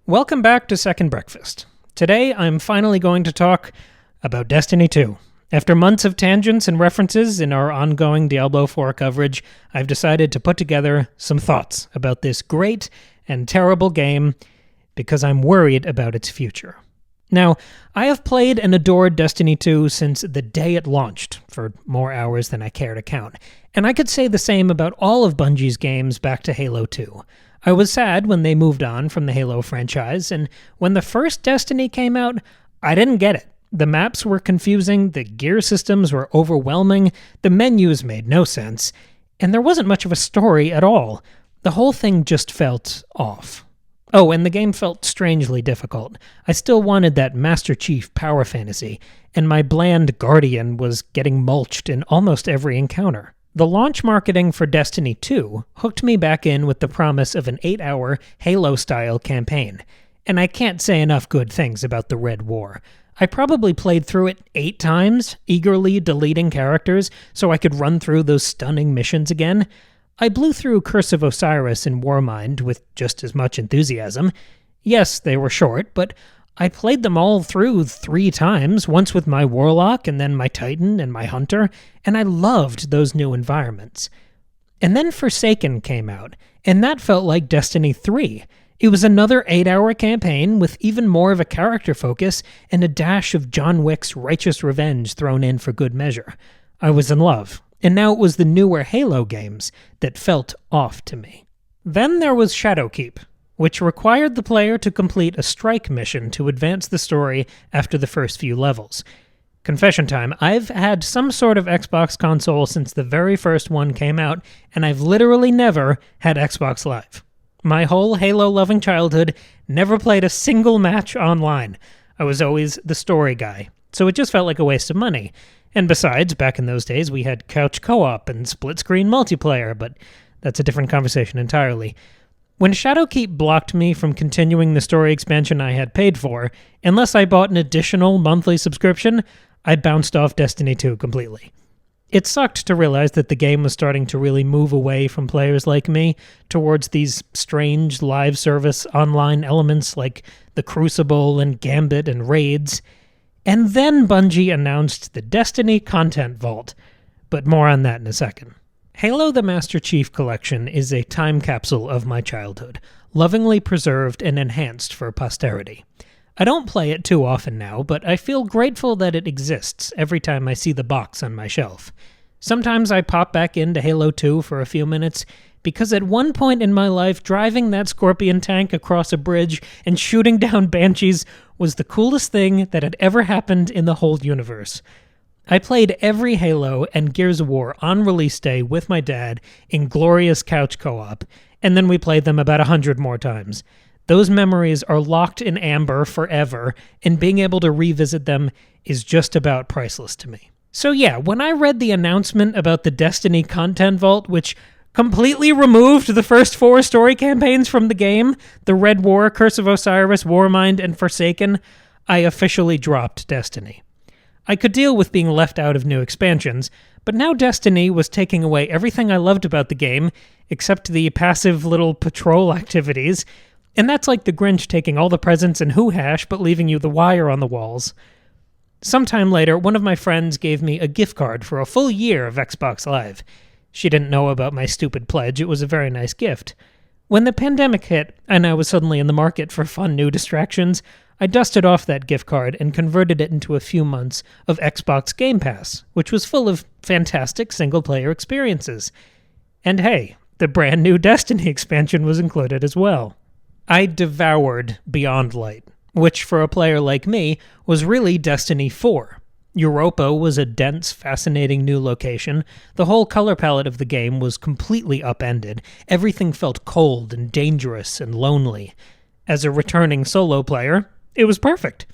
Welcome back to Second Breakfast. Today, I'm finally going to talk about Destiny 2. After months of tangents and references in our ongoing Diablo 4 coverage, I've decided to put together some thoughts about this great and terrible game because I'm worried about its future. Now, I have played and adored Destiny 2 since the day it launched, for more hours than I care to count, and I could say the same about all of Bungie's games back to Halo 2. I was sad when they moved on from the Halo franchise, and when the first Destiny came out, I didn't get it. The maps were confusing, the gear systems were overwhelming, the menus made no sense, and there wasn't much of a story at all. The whole thing just felt off. Oh, and the game felt strangely difficult. I still wanted that Master Chief power fantasy, and my bland Guardian was getting mulched in almost every encounter. The launch marketing for Destiny 2 hooked me back in with the promise of an 8-hour Halo-style campaign, and I can't say enough good things about the Red War. I probably played through it 8 times, eagerly deleting characters so I could run through those stunning missions again. I blew through Curse of Osiris and Warmind with just as much enthusiasm. Yes, they were short, but I played them all through 3 times, once with my Warlock and then my Titan and my Hunter, and I loved those new environments. And then Forsaken came out, and that felt like Destiny 3. It was another 8-hour campaign with even more of a character focus and a dash of John Wick's righteous revenge thrown in for good measure. I was in love, and now it was the newer Halo games that felt off to me. Then there was Shadowkeep, which required the player to complete a strike mission to advance the story after the first few levels. Confession time, I've had some sort of Xbox console since the very first one came out, and I've literally never had Xbox Live. My whole Halo-loving childhood never played a single match online. I was always the story guy, so it just felt like a waste of money. And besides, back in those days, we had couch co-op and split-screen multiplayer, but that's a different conversation entirely. When Shadowkeep blocked me from continuing the story expansion I had paid for, unless I bought an additional monthly subscription, I bounced off Destiny 2 completely. It sucked to realize that the game was starting to really move away from players like me towards these strange live service online elements like the Crucible and Gambit and raids. And then Bungie announced the Destiny Content Vault, but more on that in a second. Halo the Master Chief Collection is a time capsule of my childhood, lovingly preserved and enhanced for posterity. I don't play it too often now, but I feel grateful that it exists every time I see the box on my shelf. Sometimes I pop back into Halo 2 for a few minutes, because at one point in my life, driving that Scorpion tank across a bridge and shooting down Banshees was the coolest thing that had ever happened in the whole universe. I played every Halo and Gears of War on release day with my dad in glorious couch co-op, and then we played them about 100 more times. Those memories are locked in amber forever, and being able to revisit them is just about priceless to me. So yeah, when I read the announcement about the Destiny Content Vault, which completely removed the first 4 story campaigns from the game, the Red War, Curse of Osiris, Warmind, and Forsaken, I officially dropped Destiny. I could deal with being left out of new expansions, but now Destiny was taking away everything I loved about the game, except the passive little patrol activities, and that's like the Grinch taking all the presents and hoo-hash but leaving you the wire on the walls. Sometime later, one of my friends gave me a gift card for a full year of Xbox Live. She didn't know about my stupid pledge. It was a very nice gift. When the pandemic hit, and I was suddenly in the market for fun new distractions, I dusted off that gift card and converted it into a few months of Xbox Game Pass, which was full of fantastic single-player experiences. And hey, the brand new Destiny expansion was included as well. I devoured Beyond Light, which for a player like me was really Destiny 4. Europa was a dense, fascinating new location. The whole color palette of the game was completely upended. Everything felt cold and dangerous and lonely. As a returning solo player, it was perfect.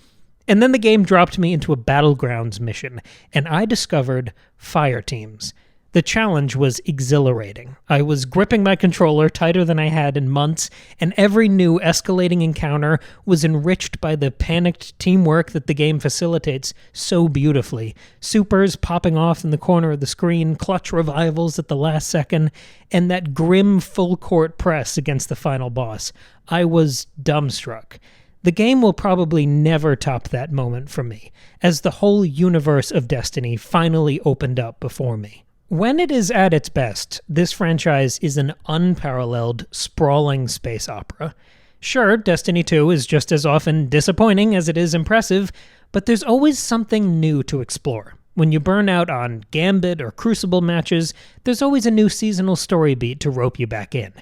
And then the game dropped me into a Battlegrounds mission, and I discovered fire teams. The challenge was exhilarating. I was gripping my controller tighter than I had in months, and every new escalating encounter was enriched by the panicked teamwork that the game facilitates so beautifully. Supers popping off in the corner of the screen, clutch revivals at the last second, and that grim full-court press against the final boss. I was dumbstruck. The game will probably never top that moment for me, as the whole universe of Destiny finally opened up before me. When it is at its best, this franchise is an unparalleled, sprawling space opera. Sure, Destiny 2 is just as often disappointing as it is impressive, but there's always something new to explore. When you burn out on Gambit or Crucible matches, there's always a new seasonal story beat to rope you back in.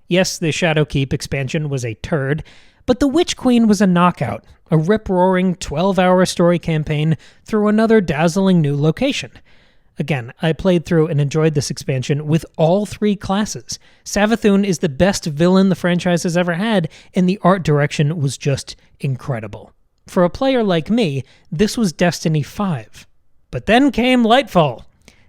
Yes, the Shadowkeep expansion was a turd, but the Witch Queen was a knockout, a rip-roaring 12-hour story campaign through another dazzling new location. Again, I played through and enjoyed this expansion with all 3 classes. Savathun is the best villain the franchise has ever had, and the art direction was just incredible. For a player like me, this was Destiny 5. But then came Lightfall.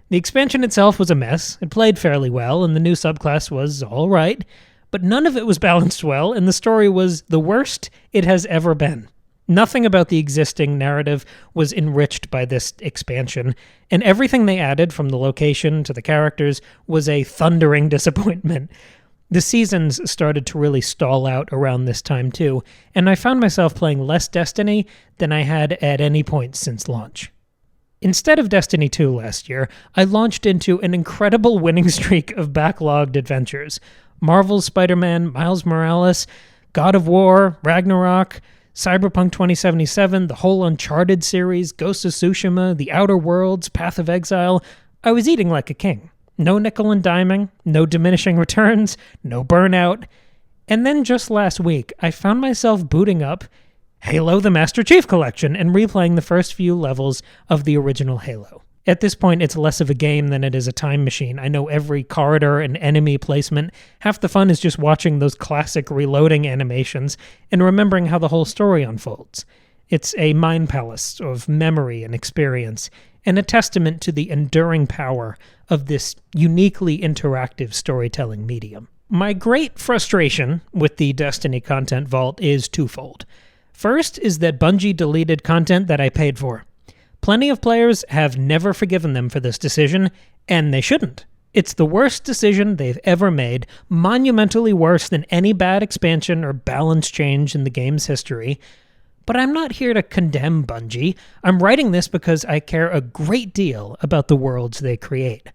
The expansion itself was a mess, it played fairly well, and the new subclass was alright, but none of it was balanced well, and the story was the worst it has ever been. Nothing about the existing narrative was enriched by this expansion, and everything they added, from the location to the characters, was a thundering disappointment. The seasons started to really stall out around this time too, and I found myself playing less Destiny than I had at any point since launch. Instead of Destiny 2 last year, I launched into an incredible winning streak of backlogged adventures. Marvel's Spider-Man, Miles Morales, God of War, Ragnarok, Cyberpunk 2077, the whole Uncharted series, Ghost of Tsushima, The Outer Worlds, Path of Exile. I was eating like a king. No nickel and diming, no diminishing returns, no burnout. And then just last week, I found myself booting up Halo the Master Chief Collection and replaying the first few levels of the original Halo. At this point, it's less of a game than it is a time machine. I know every corridor and enemy placement. Half the fun is just watching those classic reloading animations and remembering how the whole story unfolds. It's a mind palace of memory and experience, and a testament to the enduring power of this uniquely interactive storytelling medium. My great frustration with the Destiny Content Vault is twofold. First is that Bungie deleted content that I paid for. Plenty of players have never forgiven them for this decision, and they shouldn't. It's the worst decision they've ever made, monumentally worse than any bad expansion or balance change in the game's history. But I'm not here to condemn Bungie. I'm writing this because I care a great deal about the worlds they create.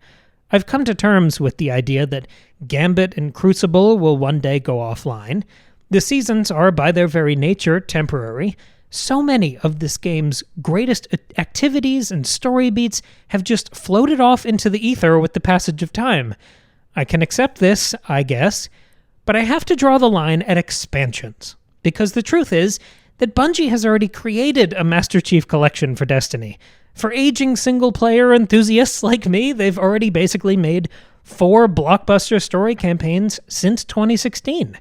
I've come to terms with the idea that Gambit and Crucible will one day go offline. The seasons are, by their very nature, temporary. So many of this game's greatest activities and story beats have just floated off into the ether with the passage of time. I can accept this, I guess, but I have to draw the line at expansions, because the truth is that Bungie has already created a Master Chief Collection for Destiny. For aging single-player enthusiasts like me, they've already basically made 4 blockbuster story campaigns since 2016.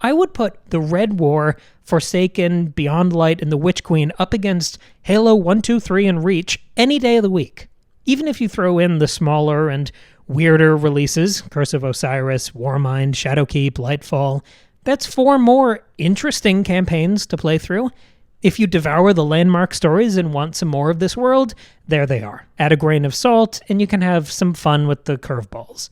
I would put the Red War, Forsaken, Beyond Light, and the Witch Queen up against Halo 1, 2, 3, and Reach any day of the week. Even if you throw in the smaller and weirder releases, Curse of Osiris, Warmind, Shadowkeep, Lightfall, that's 4 more interesting campaigns to play through. If you devour the landmark stories and want some more of this world, there they are. Add a grain of salt, and you can have some fun with the curveballs.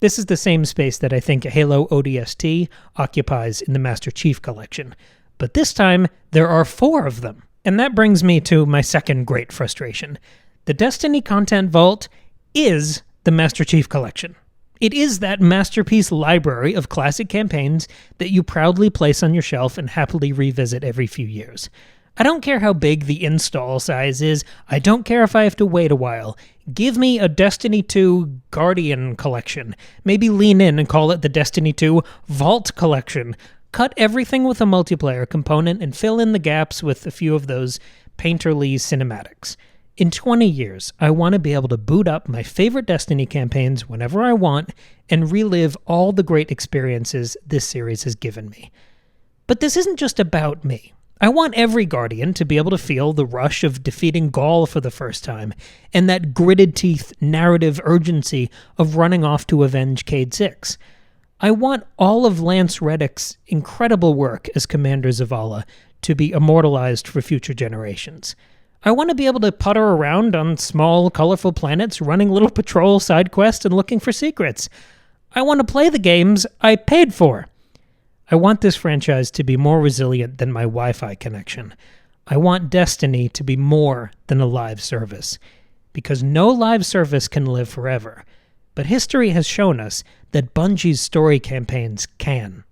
This is the same space that I think Halo ODST occupies in the Master Chief Collection. But this time, there are 4 of them. And that brings me to my second great frustration. The Destiny Content Vault is the Master Chief Collection. It is that masterpiece library of classic campaigns that you proudly place on your shelf and happily revisit every few years. I don't care how big the install size is. I don't care if I have to wait a while. Give me a Destiny 2 Guardian collection. Maybe lean in and call it the Destiny 2 Vault Collection. Cut everything with a multiplayer component and fill in the gaps with a few of those painterly cinematics. In 20 years, I want to be able to boot up my favorite Destiny campaigns whenever I want and relive all the great experiences this series has given me. But this isn't just about me. I want every Guardian to be able to feel the rush of defeating Gaul for the first time, and that gritted-teeth narrative urgency of running off to avenge Cade 6. I want all of Lance Reddick's incredible work as Commander Zavala to be immortalized for future generations. I want to be able to putter around on small, colorful planets, running little patrol side quests and looking for secrets. I want to play the games I paid for. I want this franchise to be more resilient than my Wi-Fi connection. I want Destiny to be more than a live service. Because no live service can live forever. But history has shown us that Bungie's story campaigns can.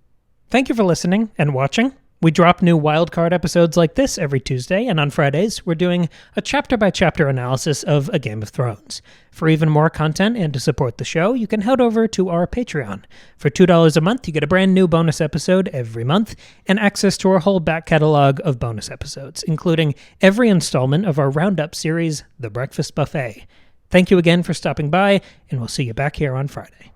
Thank you for listening and watching. We drop new wildcard episodes like this every Tuesday, and on Fridays, we're doing a chapter-by-chapter analysis of A Game of Thrones. For even more content and to support the show, you can head over to our Patreon. For $2 a month, you get a brand new bonus episode every month, and access to our whole back catalog of bonus episodes, including every installment of our Roundup series, The Breakfast Buffet. Thank you again for stopping by, and we'll see you back here on Friday.